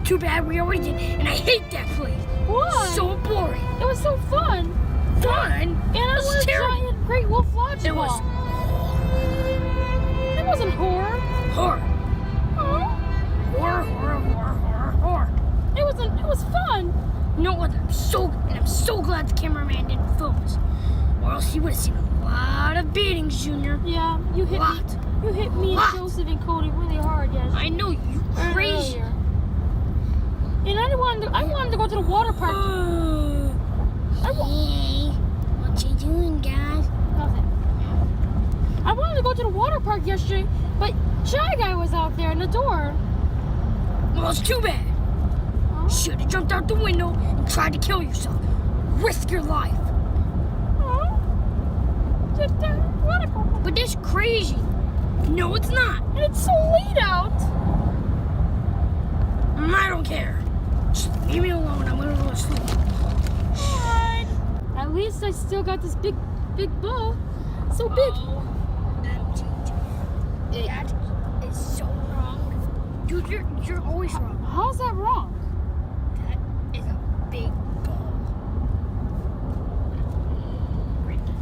too bad we already did, and I hate that place. Why? So boring. It was so fun. Fun? And I was a giant Great Wolf Lodge It was It wasn't horror. horror. Huh? Horror. It was fun. You know what? I'm so glad the cameraman didn't film us. Or else he would have seen a lot of beatings, Junior. Yeah, you hit me and Joseph and Cody really hard, yes. I know, you crazy. And I wanted to go to the water park. Hey, what you doing, guys? Nothing. I wanted to go to the water park yesterday, but Shy Guy was out there in the door. Well, it's too bad. Huh? Should have jumped out the window and tried to kill yourself. Risk your life. Huh? But this crazy. No, it's not. And it's so late out. I don't care. Just leave me alone. I'm gonna go to sleep. Alright. At least I still got this big ball. So big. That is so wrong. Dude, you're always wrong. How's that wrong? That is a big ball.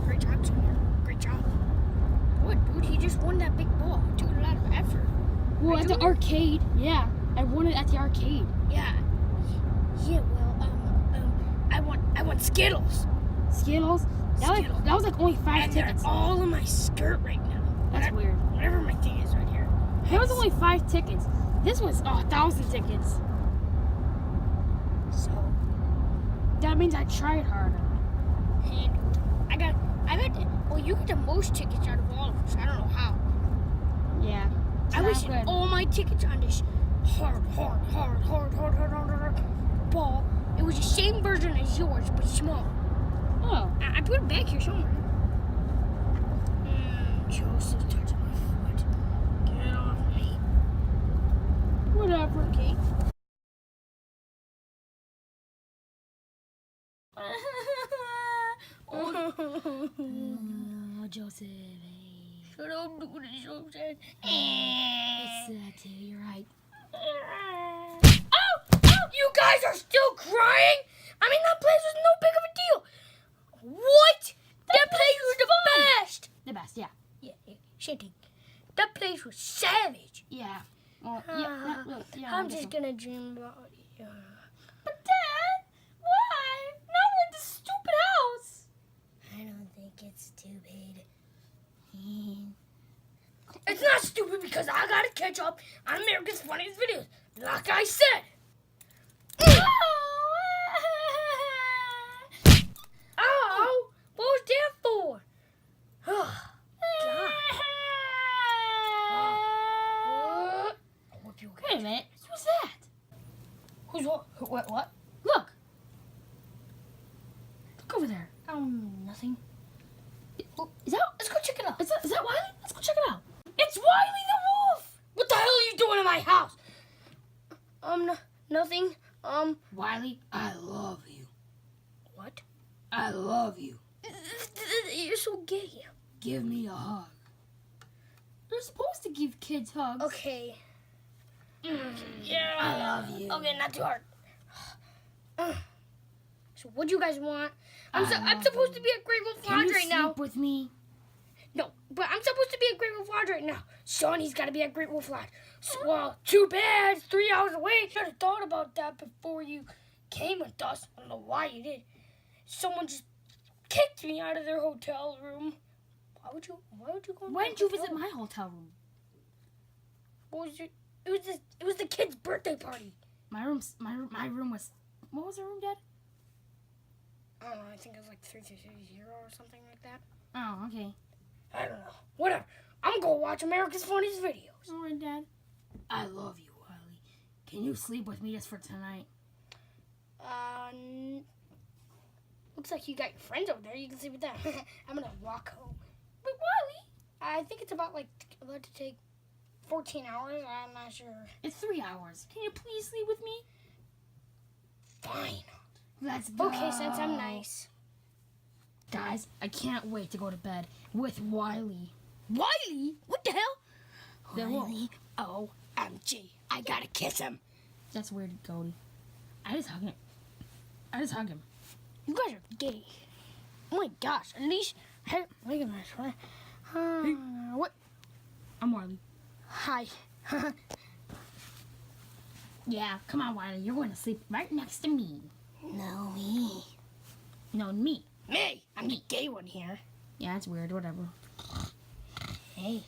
Great job, Junior. Great job. What, dude? He just won that big ball. Dude, a lot of effort. Well, Right, at the dude? arcade. Yeah, I won it at the arcade. Yeah. Yeah, well, I want Skittles. Skittles? Skittles. That was like only 5 And tickets. they're all in my skirt right now. That's weird. Whatever my thing is right here. That was only 5 tickets. This was 1,000 tickets. So, That means I tried harder. well, you get the most tickets out of all of us. I don't know how. Yeah. I Not wasted good. all my tickets on this hard ball. It was the same version as yours, but smaller. Oh. I put it back here somewhere. Joseph touching my foot. Get off me. Whatever. Okay. Oh, Joseph. Shut up, dude. It's so sad. It's sad too, you're right. Oh! You guys are still crying? I mean, that place was no big of a deal. What? That place was the best. The best, yeah. Yeah, same thing. That place was savage. Yeah. Well, yeah, not really. Yeah, I'm just gonna dream about it. But Dad, why? Not with this stupid house. I don't think it's stupid. It's not stupid because I gotta catch up on America's Funniest Videos, like I said. Oh, what was that for? Oh, God. I hope you Wait a minute. Who's that? Who's what? What? Look. Look over there. Nothing. Is that? Let's go check it out. Is that Wiley? Let's go check it out. It's Wiley the Wolf! What the hell are you doing in my house? Nothing. Wiley, I love you. What? I love you. You're so gay. Give me a hug. You're supposed to give kids hugs. Okay. Yeah. I love you. Okay, not too hard. So what do you guys want? I'm love supposed you. to be at Great Wolf Can Lodge you right sleep now. with me? No, but I'm supposed to be at Great Wolf Lodge right now. Sonny's got to be at Great Wolf Lodge. So, well, too bad. It's 3 hours away. Should have thought about that before you came with us. I don't know why you did. Someone just kicked me out of their hotel room. Why would you go? Why didn't you visit my hotel room? What was it? It was the kid's birthday party. My room was. What was the room, Dad? I don't know. I think it was like 330 or something like that. Oh, okay. I don't know. Whatever. I'm gonna watch America's Funniest Videos. All right, Dad. I love you, Wiley. Can you sleep with me just for tonight? Looks like you got your friends over there. You can sleep with them. I'm gonna walk home. But Wiley, I think it's about allowed to take 14 hours. I'm not sure. it's 3 hours. Can you please sleep with me? Fine. Let's go. Okay, since I'm nice. Guys, I can't wait to go to bed with Wiley. Wiley? What the hell? The wolf. Wiley? OMG. I gotta kiss him. That's weird, Cody. I just hug him. You guys are gay. Oh my gosh. At least, hey, look at this. What? I'm Wiley. Hi. Yeah, come on, Wiley. You're going to sleep right next to me. No, me. No, me. Me. I'm the gay one here. Yeah, it's weird. Whatever. Hey.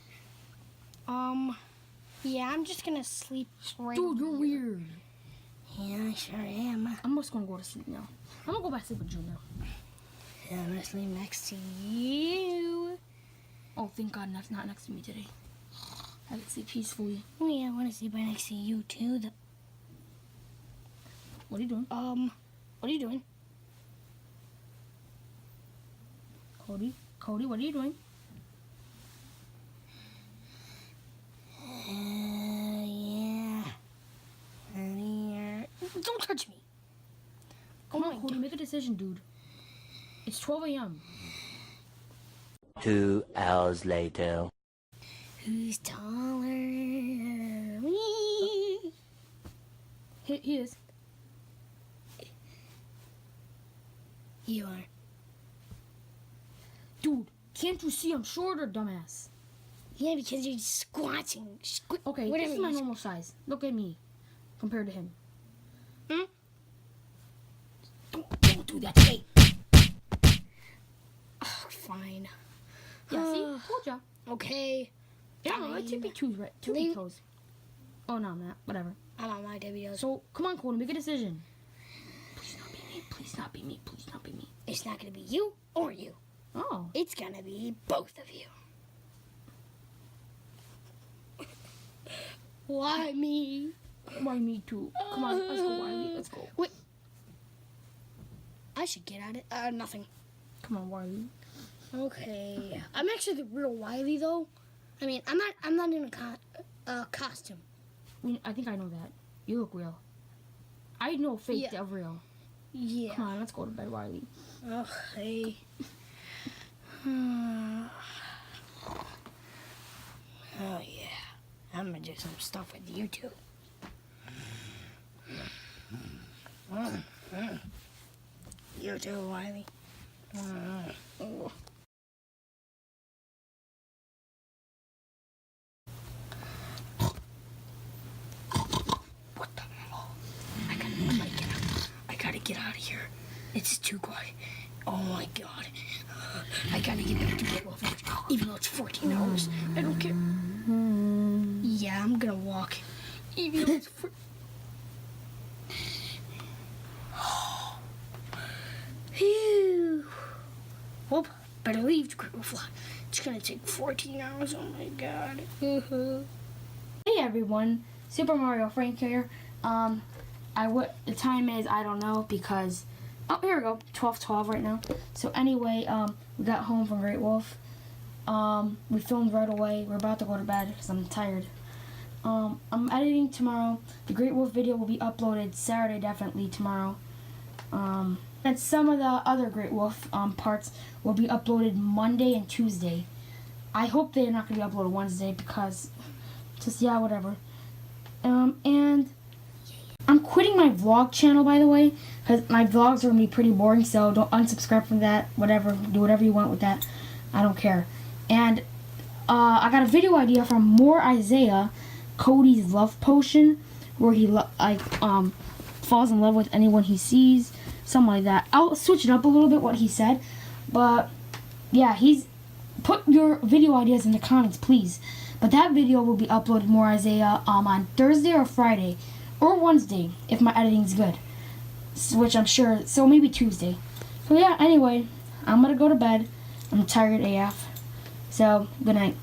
Yeah, I'm just gonna sleep right Dude, you're here. weird. Yeah, I sure am. I'm just gonna go to sleep now. I'm gonna go back to sleep with you now. Yeah, I'm gonna sleep next to you. Oh, thank God, that's not next to me today. I can sleep peacefully. Oh yeah, I wanna sleep right next to you too. What are you doing? What are you doing? Cody, what are you doing? Yeah. Don't touch me. Come on, Cody, make a decision, dude. It's 12 a.m. 2 hours later. Who's taller? Me. He is. You are. Dude, can't you see I'm shorter, dumbass? Yeah, because you're squatting. Okay, Whatever this is my you- normal size. Look at me compared to him. Don't do that. Hey. Oh, fine. Yeah, see? Told ya. Okay. Yeah, no, it took me two Leave- toes. Oh, no, I'm not. Whatever. I'm on my videos. So, come on, Cody, make a decision. Please not be me. Please not be me. Please not be me. It's not gonna be you or you. Oh. It's gonna be both of you. Why me? Why me too? Come on, let's go, Wiley. Let's go. Wait. I should get at it. Nothing. Come on, Wiley. Okay. I'm actually the real Wiley, though. I mean, I'm not in a costume. I think I know that. You look real. I know fake Yeah. to real. Yeah. Come on, let's go to bed, Wiley. Okay. Oh yeah. I'm gonna do some stuff with you too. You too, Wiley. What the hell? I gotta get out of here. It's too quiet. Oh my god. I gotta get back to Great Wolf Lodge, even though it's 14 hours. I don't care. Yeah, I'm gonna walk. Even though it's Phew. Well, better leave to Great Wolf Lodge. It's gonna take 14 hours. Oh my god. Hey everyone, Super Mario Frank here. The time is, I don't know, because here we go, 12:12 right now. So anyway, we got home from Great Wolf. We filmed right away. We're about to go to bed because I'm tired. I'm editing tomorrow. The Great Wolf video will be uploaded Saturday, definitely tomorrow. And some of the other Great Wolf parts will be uploaded Monday and Tuesday. I hope they're not going to be uploaded Wednesday because, just, yeah, whatever. And I'm quitting my vlog channel, by the way, because my vlogs are going to be pretty boring, so don't unsubscribe from that. Whatever, do whatever you want with that. I don't care. And I got a video idea from More Isaiah, Cody's love potion, where he falls in love with anyone he sees, something like that. I'll switch it up a little bit what he said, but yeah, put your video ideas in the comments, please. But that video will be uploaded, More Isaiah, on Thursday or Friday or Wednesday if my editing's good, which I'm sure. So maybe Tuesday. So yeah. Anyway, I'm gonna go to bed. I'm tired AF. So good night.